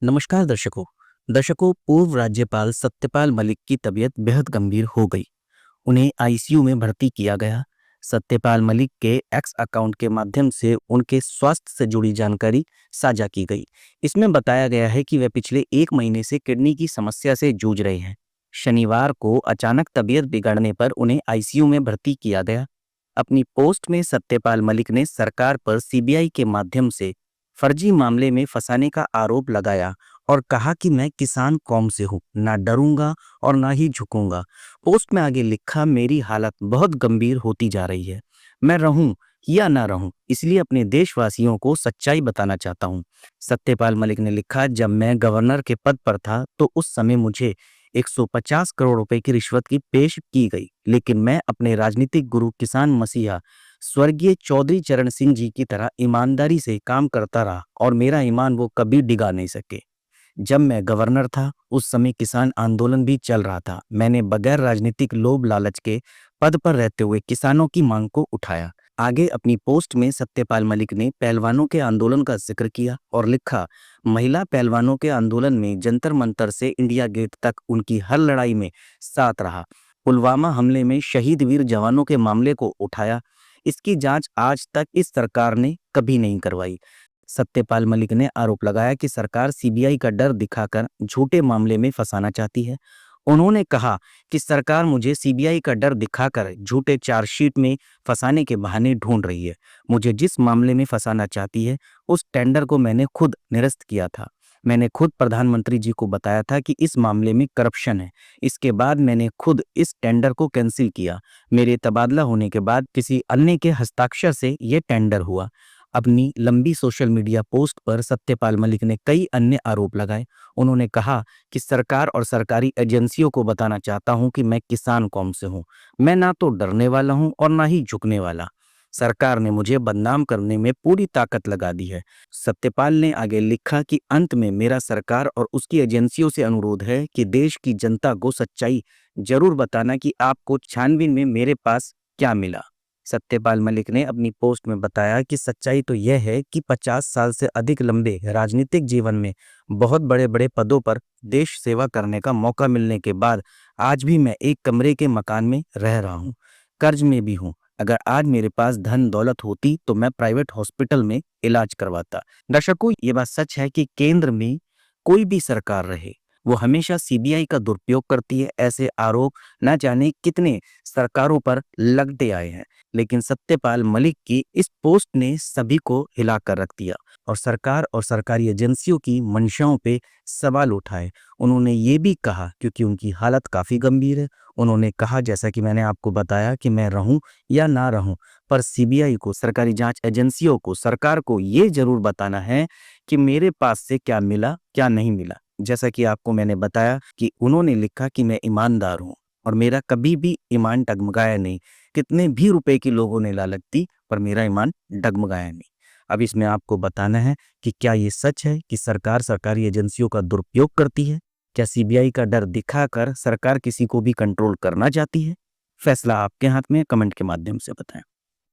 नमस्कार दर्शकों। पूर्व राज्यपाल सत्यपाल मलिक की तबीयत बेहद गंभीर हो गई। उन्हें आईसीयू में भर्ती किया गया। सत्यपाल मलिक के एक्स अकाउंट के माध्यम से उनके स्वास्थ्य से जुड़ी जानकारी साझा की गई। इसमें बताया गया है कि वे पिछले 1 महीने से किडनी की समस्या से जूझ रहे हैं। शनिवार को अचानक तबीयत बिगड़ने पर उन्हें आईसीयू में भर्ती किया गया। अपनी पोस्ट में सत्यपाल मलिक ने सरकार पर सीबीआई के माध्यम से फर्जी मामले में फंसाने का आरोप लगाया और कहा कि मैं किसान कौम से हूं, ना डरूंगा और ना ही झुकूंगा। पोस्ट में आगे लिखा, मेरी हालत बहुत गंभीर होती जा रही है। मैं रहूं या ना रहूं, इसलिए अपने देशवासियों को सच्चाई बताना चाहता हूं। सत्यपाल मलिक ने लिखा, जब मैं गवर्नर के पद पर था तो उस समय मुझे 150 करोड़ रुपए की रिश्वत की पेश की गई, लेकिन मैं अपने राजनीतिक गुरु किसान मसीहा स्वर्गीय चौधरी चरण सिंह जी की तरह ईमानदारी से काम करता रहा और मेरा ईमान वो कभी डिगा नहीं सके। जब मैं गवर्नर था उस समय किसान आंदोलन भी चल रहा था। मैंने बगैर राजनीतिक लोभ लालच के पद पर रहते हुए किसानों की मांग को उठाया। आगे अपनी पोस्ट में सत्यपाल मलिक ने पहलवानों के आंदोलन का जिक्र किया और लिखा, महिला पहलवानों के आंदोलन में जंतर मंतर से इंडिया गेट तक उनकी हर लड़ाई में साथ रहा। पुलवामा हमले में शहीद वीर जवानों के मामले को उठाया। इसकी जांच आज तक इस सरकार ने कभी नहीं करवाई। सत्यपाल मलिक ने आरोप लगाया कि सरकार सीबीआई का डर दिखाकर झूठे मामले में फंसाना चाहती है। उन्होंने कहा कि सरकार मुझे सीबीआई का डर दिखाकर झूठे चार्जशीट में फंसाने के बहाने ढूंढ रही है। मुझे जिस मामले में फंसाना चाहती है उस टेंडर को मैंने खुद निरस्त किया था। मैंने खुद प्रधानमंत्री जी को बताया था कि इस मामले में करप्शन है। इसके बाद मैंने खुद इस टेंडर को कैंसिल किया। मेरे तबादला होने के बाद किसी अन्य के हस्ताक्षर से ये टेंडर हुआ। अपनी लंबी सोशल मीडिया पोस्ट पर सत्यपाल मलिक ने कई अन्य आरोप लगाए। उन्होंने कहा कि सरकार और सरकारी एजेंसियों को बताना चाहता हूं कि मैं किसान कौम से हूं। मैं ना तो डरने वाला हूं और ना ही झुकने वाला। सरकार ने मुझे बदनाम करने में पूरी ताकत लगा दी है। सत्यपाल ने आगे लिखा कि अंत में मेरा सरकार और उसकी एजेंसियों से अनुरोध है कि देश की जनता को सच्चाई जरूर बताना कि आपको छानबीन में मेरे पास क्या मिला। सत्यपाल मलिक ने अपनी पोस्ट में बताया कि सच्चाई तो यह है कि 50 साल से अधिक लंबे राजनीतिक जीवन में बहुत बड़े बड़े पदों पर देश सेवा करने का मौका मिलने के बाद आज भी मैं एक कमरे के मकान में रह रहा हूँ, कर्ज में भी हूँ। अगर आज मेरे पास धन दौलत होती तो मैं प्राइवेट हॉस्पिटल में इलाज करवाता। दर्शकों, ये बात सच है कि केंद्र में कोई भी सरकार रहे, वो हमेशा सीबीआई का दुरुपयोग करती है। ऐसे आरोप न जाने कितने सरकारों पर लगते आए हैं, लेकिन सत्यपाल मलिक की इस पोस्ट ने सभी को हिलाकर रख दिया और सरकार और सरकारी एजेंसियों की मंशाओं पे सवाल उठाए। उन्होंने ये भी कहा, क्योंकि उनकी हालत काफी गंभीर है, उन्होंने कहा जैसा कि मैंने आपको बताया कि मैं रहूं या ना रहूं, पर सीबीआई को, सरकारी जांच एजेंसियों को, सरकार को ये जरूर बताना है कि मेरे पास से क्या मिला क्या नहीं मिला। जैसा कि आपको मैंने बताया कि उन्होंने लिखा कि मैं ईमानदार हूं और मेरा कभी भी ईमान डगमगाया नहीं। कितने भी रुपए की लोगों ने लालच दी पर मेरा ईमान डगमगाया नहीं। अब इसमें आपको बताना है कि क्या ये सच है कि सरकार सरकारी एजेंसियों का दुरुपयोग करती है? क्या सीबीआई का डर दिखाकर सरकार किसी को भी कंट्रोल करना चाहती है? फैसला आपके हाथ में है, कमेंट के माध्यम से बताएं।